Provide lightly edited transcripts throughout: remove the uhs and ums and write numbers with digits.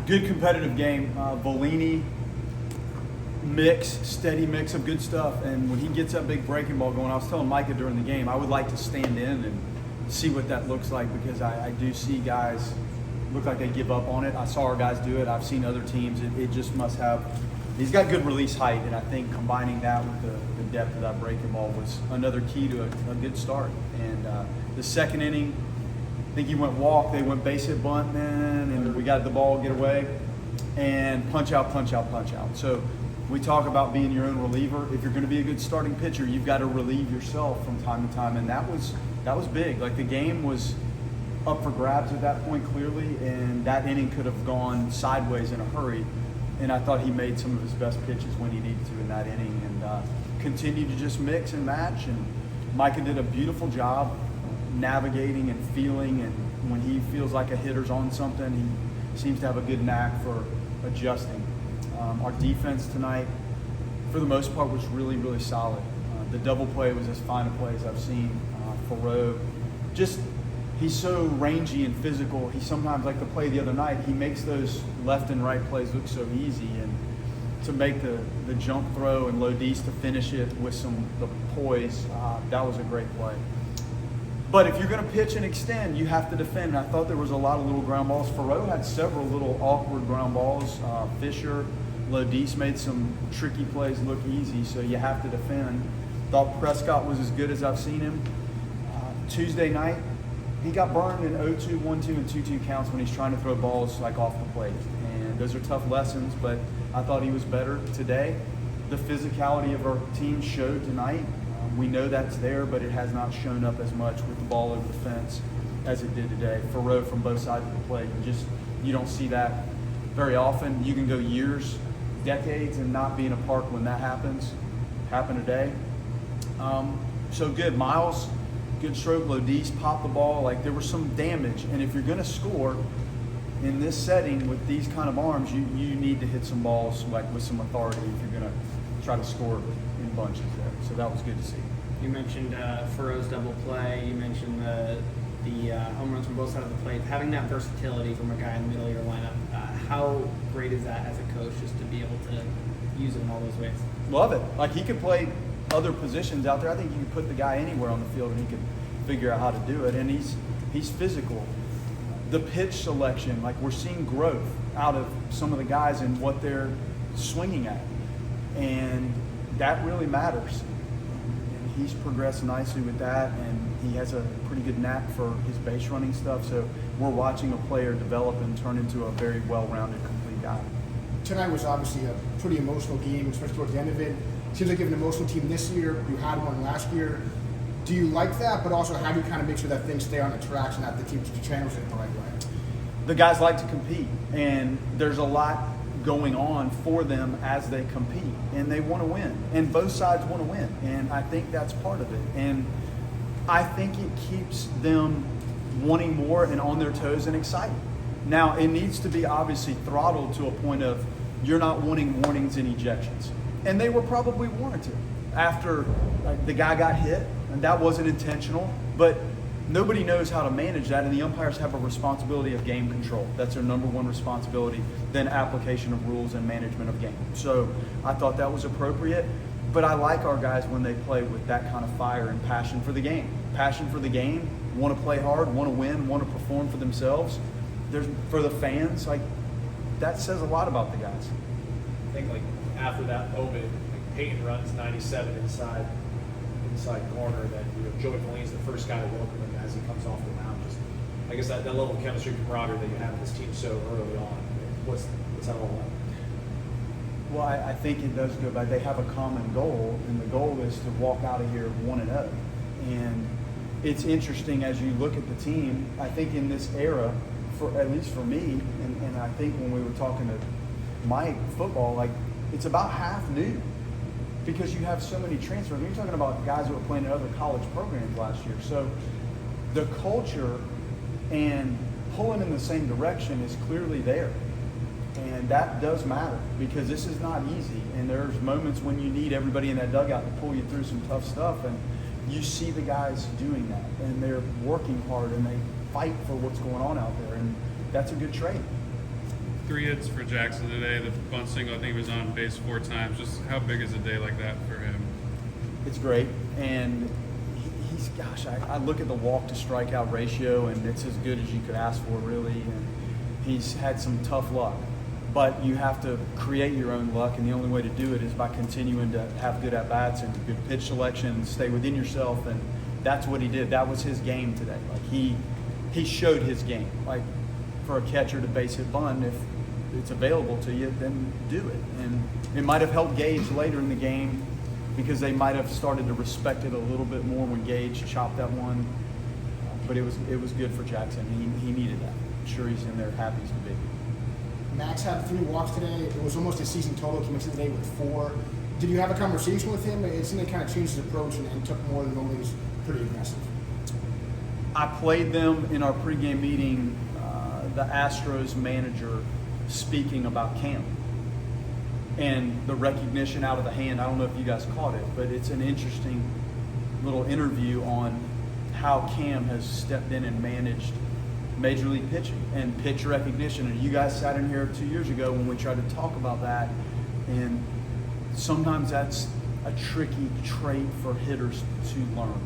Good competitive game. Volini steady mix of good stuff. And when he gets that big breaking ball going, I was telling Micah during the game, I would like to stand in and see what that looks like, because I do see guys look like they give up on it. I saw our guys do it. I've seen other teams. It just must have – he's got good release height, and I think combining that with the depth of that breaking ball was another key to a good start. And the second inning, I think he went walk. They went base hit bunt, man, and we got the ball get away. And punch out. So we talk about being your own reliever. If you're going to be a good starting pitcher, you've got to relieve yourself from time to time. And that was big. Like, the game was up for grabs at that point, clearly, and that inning could have gone sideways in a hurry. And I thought he made some of his best pitches when he needed to in that inning, and continued to just mix and match. And Micah did a beautiful job navigating and feeling, and when he feels like a hitter's on something, he seems to have a good knack for adjusting. Our defense tonight, for the most part, was really, really solid. The double play was as fine a play as I've seen. Faroe, he's so rangy and physical. He sometimes, like the play the other night, he makes those left and right plays look so easy, and to make the jump throw and Lodis to finish it with the poise, that was a great play. But if you're going to pitch and extend, you have to defend. And I thought there was a lot of little ground balls. Faroe had several little awkward ground balls. Fisher, Lodis made some tricky plays look easy, so you have to defend. Thought Prescott was as good as I've seen him. Tuesday night, he got burned in 0-2, 1-2, and 2-2 counts when he's trying to throw balls like off the plate. And those are tough lessons, but I thought he was better today. The physicality of our team showed tonight. We know that's there, but it has not shown up as much with the ball over the fence as it did today. Faroe from both sides of the plate. You don't see that very often. You can go years, decades, and not be in a park when that happens. Happened today. So good. Miles, good stroke. Lodis popped the ball. Like, there was some damage. And if you're going to score in this setting with these kind of arms, you need to hit some balls like with some authority if you're going to try to score in bunches there. So that was good to see. You mentioned Faroe's double play. You mentioned the home runs from both sides of the plate. Having that versatility from a guy in the middle of your lineup, how great is that as a coach, just to be able to use it in all those ways? Love it. Like, he could play other positions out there. I think you could put the guy anywhere on the field and he could figure out how to do it. And he's physical. The pitch selection, like, we're seeing growth out of some of the guys and what they're swinging at. And that really matters. And he's progressed nicely with that, and he has a pretty good knack for his base running stuff. So we're watching a player develop and turn into a very well-rounded, complete guy. Tonight was obviously a pretty emotional game, especially towards the end of it. Seems like you have an emotional team this year. You had one last year. Do you like that? But also, how do you kind of make sure that things stay on the tracks and that the team channels it the right way? The guys like to compete, and there's a lot going on for them as they compete, and they want to win, and both sides want to win, and I think that's part of it. And I think it keeps them wanting more and on their toes and excited. Now, it needs to be obviously throttled to a point of you're not wanting warnings and ejections. And they were probably warranted after the guy got hit, and that wasn't intentional, but nobody knows how to manage that, and the umpires have a responsibility of game control. That's their number one responsibility, then application of rules and management of game. So I thought that was appropriate, but I like our guys when they play with that kind of fire and passion for the game. Passion for the game, want to play hard, want to win, want to perform for themselves. For the fans, like, that says a lot about the guys. I think, like, after that moment, like, Peyton runs 97 inside corner, then Joey Colleen's the first guy to welcome him as he comes off the mound. Just, I guess that level of chemistry, camaraderie that you have with this team so early on. What's that all about? Well, I think it does go back. They have a common goal, and the goal is to walk out of here 1-0. And it's interesting as you look at the team. I think in this era, at least for me, and I think when we were talking to Mike football, like, it's about half new. Because you have so many transfers. You're talking about guys who were playing in other college programs last year. So the culture and pulling in the same direction is clearly there. And that does matter, because this is not easy. And there's moments when you need everybody in that dugout to pull you through some tough stuff. And you see the guys doing that. And they're working hard, and they fight for what's going on out there. And that's a good trait. 3 hits for Jackson today. The bunt single, I think he was on base 4 times. Just how big is a day like that for him? It's great, and he's gosh, I look at the walk to strikeout ratio, and it's as good as you could ask for, really. And he's had some tough luck, but you have to create your own luck, and the only way to do it is by continuing to have good at bats and good pitch selection, and stay within yourself, and that's what he did. That was his game today. Like he showed his game. Like for a catcher to base hit bunt, if it's available to you, then do it. And it might have helped Gage later in the game because they might have started to respect it a little bit more when Gage chopped that one. But it was good for Jackson. He needed that. I'm sure he's in there happy as can be. Max had 3 walks today. It was almost a season total. He came into today with 4. Did you have a conversation with him? It seemed like kind of changed his approach and took more than normally. He's pretty aggressive. I played them in our pregame meeting, the Astros manager speaking about Cam and the recognition out of the hand. I don't know if you guys caught it, but it's an interesting little interview on how Cam has stepped in and managed Major League pitching and pitch recognition. And you guys sat in here 2 years ago when we tried to talk about that, and sometimes that's a tricky trait for hitters to learn.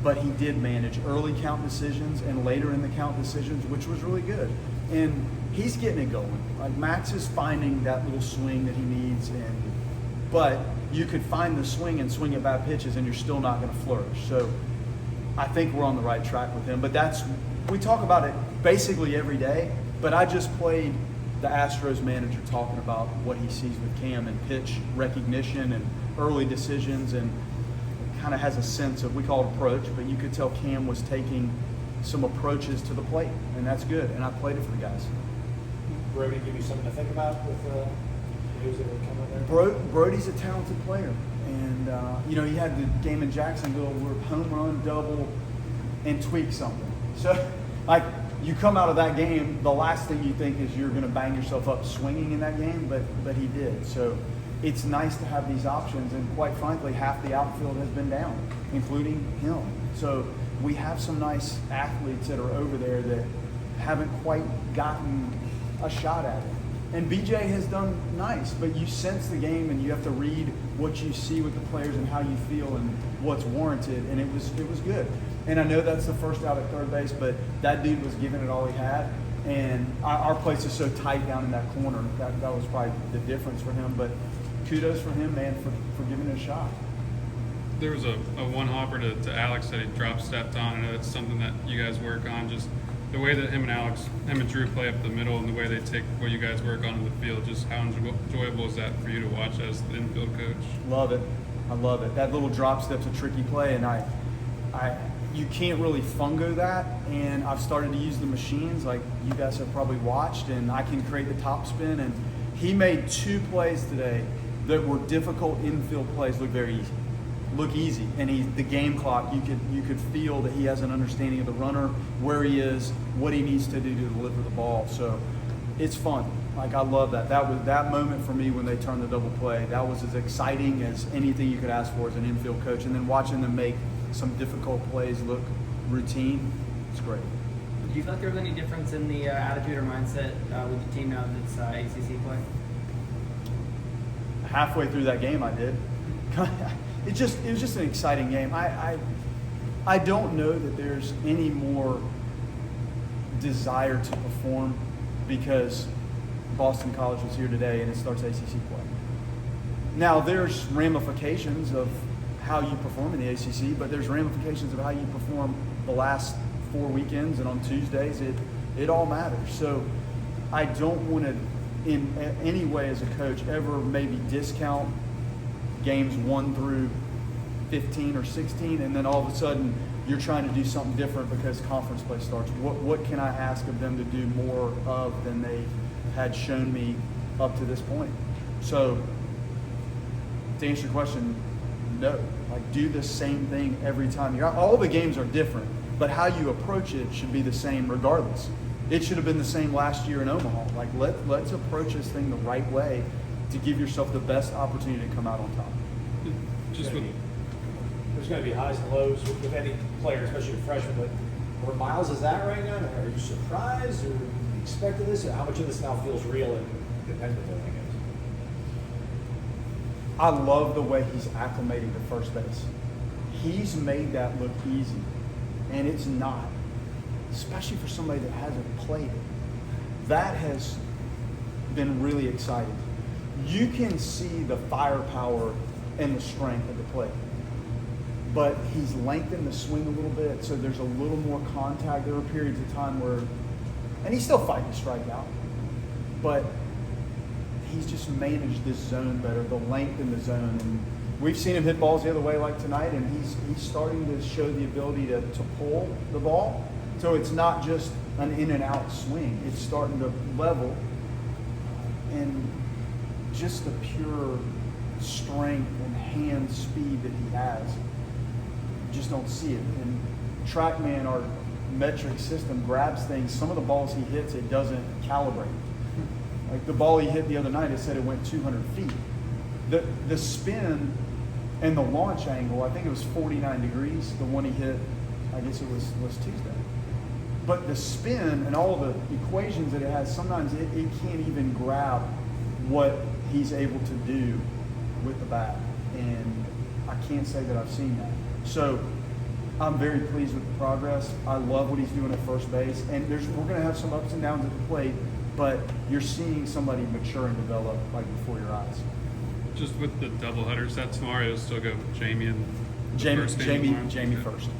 But he did manage early count decisions and later in the count decisions, which was really good. And he's getting it going. Like Max is finding that little swing that he needs, but you could find the swing and swing at bad pitches, and you're still not going to flourish. So I think we're on the right track with him. But we talk about it basically every day. But I just played the Astros manager talking about what he sees with Cam and pitch recognition and early decisions, and kind of has a sense of, we call it approach, but you could tell Cam was taking some approaches to the plate, and that's good. And I played it for the guys. Brody give you something to think about with the news that were coming there? Brody's a talented player, and he had the game in Jacksonville where home run, double, and tweak something. So, like, you come out of that game, the last thing you think is you're going to bang yourself up swinging in that game, but he did. So it's nice to have these options, and quite frankly, half the outfield has been down, including him. So we have some nice athletes that are over there that haven't quite gotten a shot at it. And BJ has done nice, but you sense the game, and you have to read what you see with the players and how you feel and what's warranted, and it was good. And I know that's the first out at third base, but that dude was giving it all he had. And our place is so tight down in that corner. That was probably the difference for him. But kudos for him, man, for giving it a shot. There was a one hopper to Alex that he drop stepped on. I know that's something that you guys work on. Just the way that him and Drew play up the middle, and the way they take what you guys work on in the field. Just how enjoyable is that for you to watch as the infield coach? Love it. I love it. That little drop step's a tricky play, and you can't really fungo that, and I've started to use the machines like you guys have probably watched, and I can create the top spin. And he made 2 plays today that were difficult infield plays look easy. And the game clock, you could feel that he has an understanding of the runner, where he is, what he needs to do to deliver the ball. So it's fun. Like, I love that. That was that moment for me when they turned the double play. That was as exciting as anything you could ask for as an infield coach. And then watching them make some difficult plays look routine, it's great. Do you feel like there was any difference in the attitude or mindset with the team now that it's ACC play? Halfway through that game, I did. It was just an exciting game. I don't know that there's any more desire to perform because Boston College was here today and it starts ACC play. Now, there's ramifications of how you perform in the ACC, but there's ramifications of how you perform the last 4 weekends, and on Tuesdays, it all matters. So I don't want to, in any way as a coach, ever maybe discount games 1 through 15 or 16, and then all of a sudden you're trying to do something different because conference play starts. What can I ask of them to do more of than they had shown me up to this point? So to answer your question, no. Like, do the same thing every time you're out. All the games are different, but how you approach it should be the same regardless. It should have been the same last year in Omaha. Like, let's approach this thing the right way to give yourself the best opportunity to come out on top. Just with There's going to be highs and lows with any player, especially a freshman. But where Miles is at right now, are you surprised or expected this, and how much of this now feels real and dependable, I guess? I love the way he's acclimating to first base. He's made that look easy, and it's not, especially for somebody that hasn't played it. That has been really exciting. You can see the firepower and the strength at the plate, but he's lengthened the swing a little bit, so there's a little more contact. There were periods of time where, and he's still fighting to strike out, but he's just managed this zone better, the length in the zone. And we've seen him hit balls the other way like tonight, and he's starting to show the ability to pull the ball. So it's not just an in and out swing. It's starting to level. And just the pure strength and hand speed that he has, you just don't see it. And TrackMan, our metric system, grabs things. Some of the balls he hits, it doesn't calibrate. Like the ball he hit the other night, it said it went 200 feet. The spin and the launch angle, I think it was 49 degrees, the one he hit, I guess it was Tuesday. But the spin and all the equations that it has, sometimes it can't even grab what he's able to do with the bat. And I can't say that I've seen that. So I'm very pleased with the progress. I love what he's doing at first base. And we're going to have some ups and downs at the plate, but you're seeing somebody mature and develop like before your eyes. Just with the doubleheader set tomorrow, you'll still go Jamie and Jamie first game tomorrow? first.